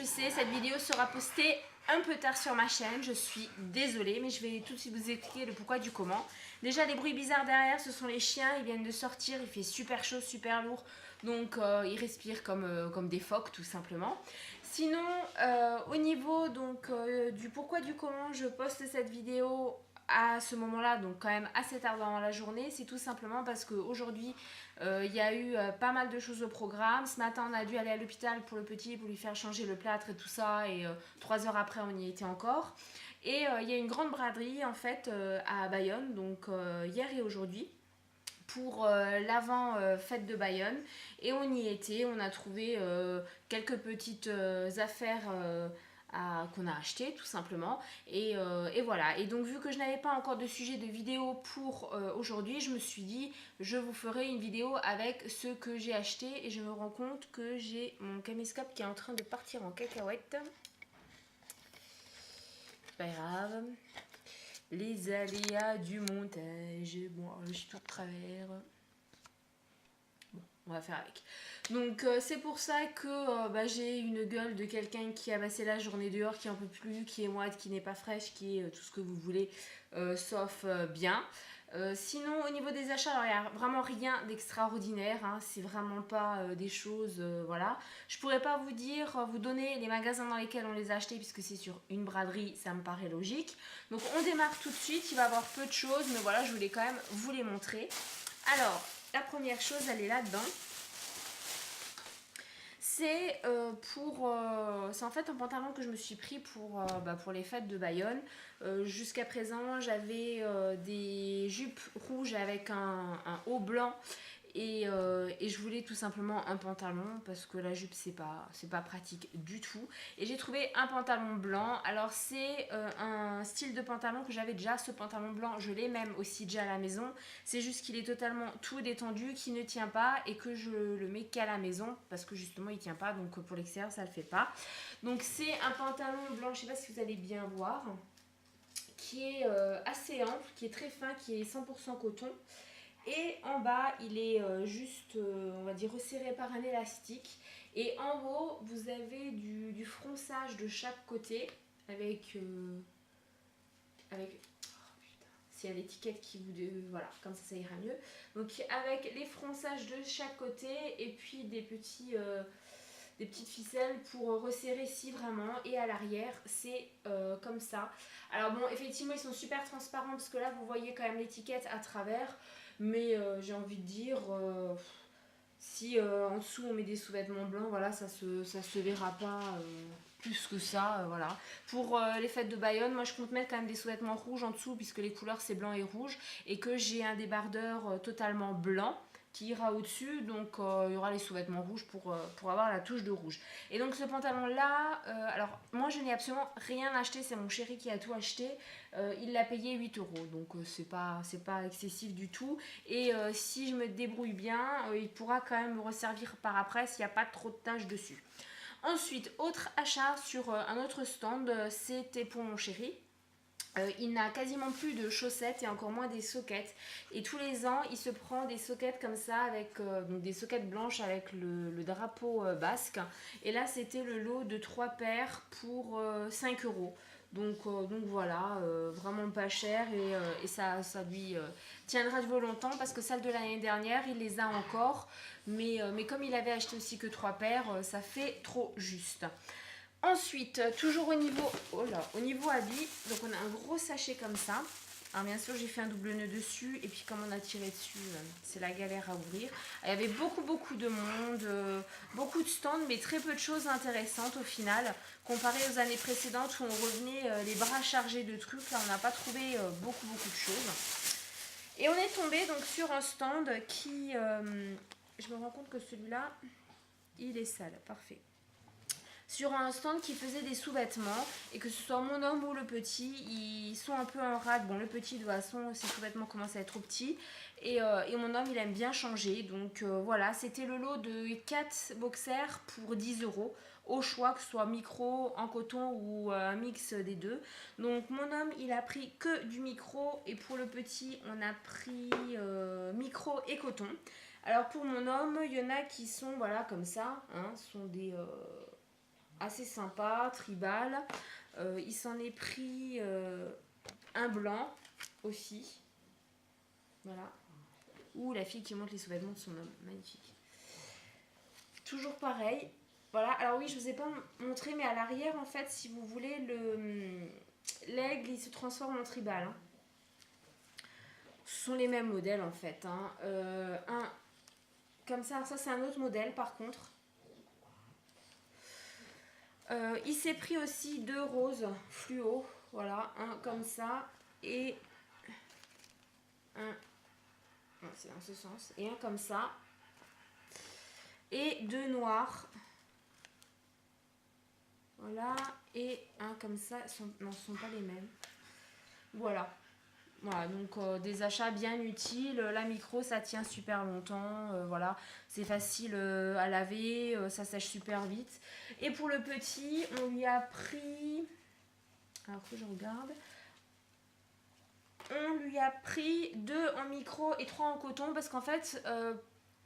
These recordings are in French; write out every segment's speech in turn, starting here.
je sais, cette vidéo sera postée un peu tard sur ma chaîne, je suis désolée, mais je vais tout de suite vous expliquer le pourquoi du comment. Déjà, les bruits bizarres derrière, ce sont les chiens, ils viennent de sortir, il fait super chaud, super lourd, donc ils respirent comme des phoques tout simplement. Sinon, au niveau donc, du pourquoi du comment je poste cette vidéo à ce moment-là, donc quand même assez tard dans la journée, c'est tout simplement parce qu'aujourd'hui, il y a eu pas mal de choses au programme. Ce matin, on a dû aller à l'hôpital pour le petit, pour lui faire changer le plâtre et tout ça, et 3 heures après, on y était encore. Et il y a une grande braderie, en fait, à Bayonne, donc hier et aujourd'hui, pour l'avant-fête de Bayonne. Et on y était, on a trouvé quelques petites affaires qu'on a acheté tout simplement et voilà. Et donc vu que je n'avais pas encore de sujet de vidéo pour aujourd'hui, je me suis dit je vous ferai une vidéo avec ce que j'ai acheté et je me rends compte que j'ai mon caméscope qui est en train de partir en cacahuète. C'est pas grave. Les aléas du montage. Bon, je suis tout de travers. Bon, on va faire avec. Donc c'est pour ça que j'ai une gueule de quelqu'un qui a passé la journée dehors, qui en peut plus, qui est moite, qui n'est pas fraîche, qui est tout ce que vous voulez, sauf bien. Sinon au niveau des achats, alors il n'y a vraiment rien d'extraordinaire, hein, c'est vraiment pas des choses, voilà. Je pourrais pas vous dire, vous donner les magasins dans lesquels on les a achetés puisque c'est sur une braderie, ça me paraît logique. Donc on démarre tout de suite, il va y avoir peu de choses, mais voilà, je voulais quand même vous les montrer. Alors, la première chose, elle est là-dedans. C'est c'est en fait un pantalon que je me suis pris pour les fêtes de Bayonne. Jusqu'à présent, j'avais des jupes rouges avec un haut blanc et je voulais tout simplement un pantalon parce que la jupe c'est pas pratique du tout. Et j'ai trouvé un pantalon blanc. Alors c'est un style de pantalon que j'avais déjà. Ce pantalon blanc, je l'ai même aussi déjà à la maison. C'est juste qu'il est totalement tout détendu, qui ne tient pas et que je le mets qu'à la maison parce que justement il tient pas. Donc pour l'extérieur ça le fait pas. Donc c'est un pantalon blanc, je sais pas si vous allez bien voir, qui est assez ample, qui est très fin, qui est 100% coton. Et en bas, il est juste, on va dire, resserré par un élastique. Et en haut, vous avez du fronçage de chaque côté avec... s'il y a l'étiquette qui vous... voilà, comme ça ira mieux. Donc avec les fronçages de chaque côté et puis des petites ficelles pour resserrer ici vraiment. Et à l'arrière, c'est comme ça. Alors bon, effectivement, ils sont super transparents parce que là, vous voyez quand même l'étiquette à travers. Mais j'ai envie de dire, si en dessous on met des sous-vêtements blancs, voilà, ça se verra pas plus que ça, voilà. Pour les fêtes de Bayonne, moi je compte mettre quand même des sous-vêtements rouges en dessous puisque les couleurs c'est blanc et rouge et que j'ai un débardeur totalement blanc qui ira au-dessus, donc il y aura les sous-vêtements rouges pour avoir la touche de rouge. Et donc ce pantalon là, alors moi je n'ai absolument rien acheté, c'est mon chéri qui a tout acheté, il l'a payé 8 €, donc c'est pas excessif du tout, et si je me débrouille bien, il pourra quand même me resservir par après s'il n'y a pas trop de taches dessus. Ensuite, autre achat sur un autre stand, c'était pour mon chéri. Il n'a quasiment plus de chaussettes et encore moins des soquettes. Et tous les ans, il se prend des soquettes comme ça, avec donc des soquettes blanches avec le drapeau basque. Et là, c'était le lot de 3 paires pour 5 €. Donc voilà, vraiment pas cher et ça lui tiendra de longtemps parce que celles de l'année dernière, il les a encore. Mais comme il avait acheté aussi que 3 paires, ça fait trop juste. Ensuite, toujours au niveau habits, donc on a un gros sachet comme ça. Alors bien sûr, j'ai fait un double nœud dessus et puis comme on a tiré dessus, c'est la galère à ouvrir. Il y avait beaucoup de monde, beaucoup de stands, mais très peu de choses intéressantes au final, comparé aux années précédentes où on revenait les bras chargés de trucs. Là, on n'a pas trouvé beaucoup de choses. Et on est tombé donc sur un stand qui, je me rends compte que celui-là, il est sale, parfait. Sur un stand qui faisait des sous-vêtements et que ce soit mon homme ou le petit, ils sont un peu en rade. Bon, le petit de toute façon, ses sous-vêtements commencent à être trop petits et mon homme il aime bien changer. Donc voilà, c'était le lot de 4 boxers pour 10 € au choix, que ce soit micro, en coton ou un mix des deux. Donc mon homme il a pris que du micro et pour le petit on a pris micro et coton. Alors pour mon homme, il y en a qui sont voilà comme ça, hein, sont des assez sympa, tribal. Il s'en est pris un blanc aussi. Voilà. Ouh, la fille qui monte les sous-vêtements de son homme. Magnifique. Toujours pareil. Voilà. Alors oui, je vous ai pas montré, mais à l'arrière, en fait, si vous voulez, l'aigle, il se transforme en tribal. Hein. Ce sont les mêmes modèles, en fait. Hein. Un comme ça c'est un autre modèle, par contre. Il s'est pris aussi 2 roses fluo. Voilà, un comme ça et un... Non, c'est dans ce sens. Et un comme ça. Et 2 noirs. Voilà. Et un comme ça. Non, ce ne sont pas les mêmes. Voilà. Voilà, donc des achats bien utiles. La micro, ça tient super longtemps. Voilà, c'est facile à laver. Ça sèche super vite. Et pour le petit, on lui a pris... Alors que je regarde... On lui a pris 2 en micro et 3 en coton parce qu'en fait,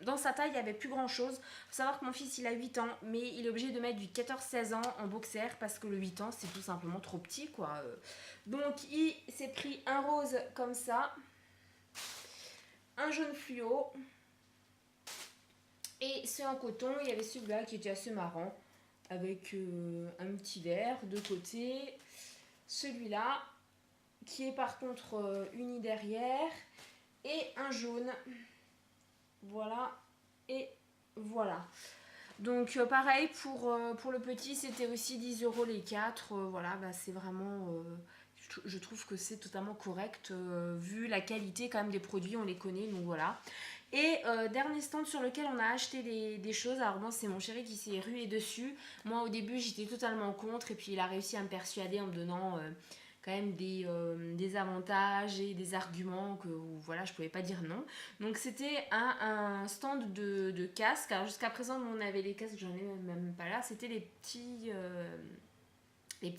dans sa taille, il n'y avait plus grand chose. Il faut savoir que mon fils, il a 8 ans, mais il est obligé de mettre du 14-16 ans en boxer parce que le 8 ans, c'est tout simplement trop petit, quoi. Donc, il s'est pris un rose comme ça, un jaune fluo, et c'est en coton. Il y avait celui-là qui était assez marrant, avec un petit vert de côté. Celui-là, qui est par contre uni derrière, et un jaune. Voilà, et voilà. Donc pareil pour le petit, c'était aussi 10 € les 4. Voilà, bah, c'est vraiment... je trouve que c'est totalement correct, vu la qualité quand même des produits, on les connaît, donc voilà. Et dernier stand sur lequel on a acheté des choses. Alors bon, c'est mon chéri qui s'est rué dessus. Moi au début j'étais totalement contre, et puis il a réussi à me persuader en me donnant... quand même des avantages et des arguments que voilà, je pouvais pas dire non. Donc c'était un stand de casques. Alors jusqu'à présent, on avait les casques, j'en ai même pas là. C'était les petits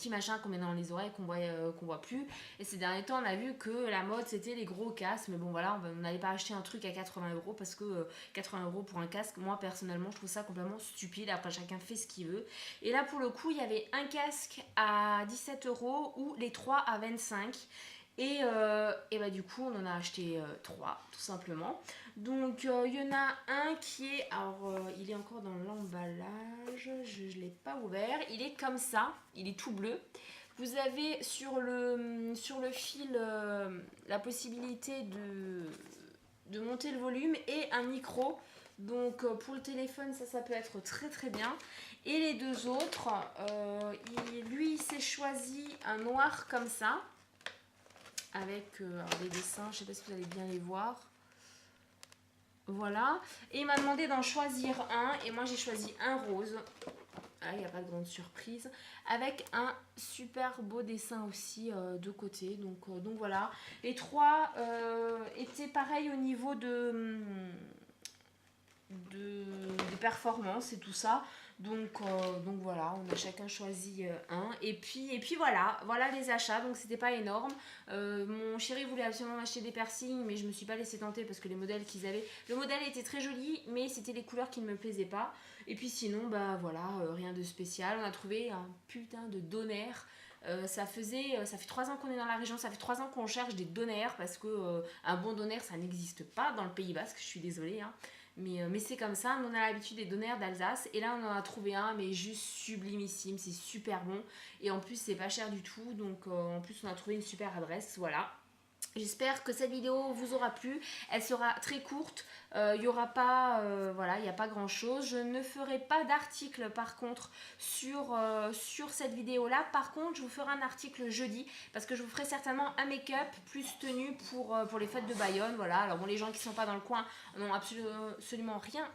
machins qu'on met dans les oreilles qu'on voit plus. Et ces derniers temps, on a vu que la mode, c'était les gros casques. Mais bon, voilà, on n'allait pas acheter un truc à 80 € parce que 80 € pour un casque, moi, personnellement, je trouve ça complètement stupide. Après, chacun fait ce qu'il veut. Et là, pour le coup, il y avait un casque à 17 € ou les 3 à 25. Et bah, du coup, on en a acheté 3, tout simplement. Donc, il y en a un qui est... Alors, il est encore dans l'emballage. Je ne l'ai pas ouvert. Il est comme ça. Il est tout bleu. Vous avez sur le fil la possibilité de monter le volume et un micro. Donc, pour le téléphone, ça peut être très très bien. Et les 2 autres, lui, il s'est choisi un noir comme ça. Avec des dessins, je ne sais pas si vous allez bien les voir. Voilà. Et il m'a demandé d'en choisir un. Et moi, j'ai choisi un rose. Ah, il n'y a pas de grande surprise. Avec un super beau dessin aussi de côté. Donc voilà. Les 3 étaient pareils au niveau des performances et tout ça. Donc voilà, on a chacun choisi un. Et puis voilà les achats. Donc c'était pas énorme. Mon chéri voulait absolument acheter des piercings, mais je me suis pas laissé tenter parce que les modèles qu'ils avaient, le modèle était très joli, mais c'était les couleurs qui ne me plaisaient pas. Et puis sinon, bah voilà, rien de spécial. On a trouvé un putain de donaire. Ça fait 3 ans qu'on est dans la région, ça fait 3 ans qu'on cherche des donaires parce que un bon donaire, ça n'existe pas dans le Pays Basque. Je suis désolée, hein. Mais c'est comme ça, nous on a l'habitude des donaires d'Alsace et là on en a trouvé un mais juste sublimissime, c'est super bon et en plus c'est pas cher du tout, donc en plus on a trouvé une super adresse, voilà. J'espère que cette vidéo vous aura plu, elle sera très courte, il n'y aura pas, voilà, il n'y a pas grand chose. Je ne ferai pas d'article par contre sur cette vidéo là, par contre je vous ferai un article jeudi parce que je vous ferai certainement un make-up plus tenue pour les fêtes de Bayonne, voilà. Alors bon, les gens qui ne sont pas dans le coin n'ont absolument rien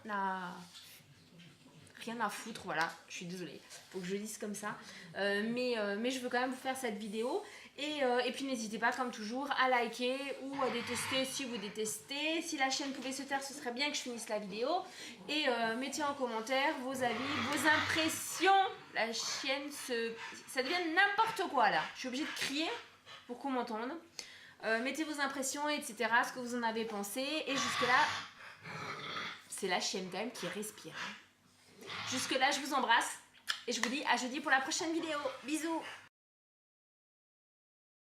à foutre, voilà, je suis désolée, faut que je dise comme ça, mais je veux quand même vous faire cette vidéo. Et puis n'hésitez pas comme toujours à liker ou à détester si vous détestez. Si la chaîne pouvait se taire, ce serait bien que je finisse la vidéo. Et mettez en commentaire vos avis, vos impressions. La chaîne ça devient n'importe quoi là. Je suis obligée de crier pour qu'on m'entende. Mettez vos impressions, etc. Ce que vous en avez pensé. Et jusque là, c'est la chaîne quand même qui respire. Jusque là, je vous embrasse. Et je vous dis à jeudi pour la prochaine vidéo. Bisous.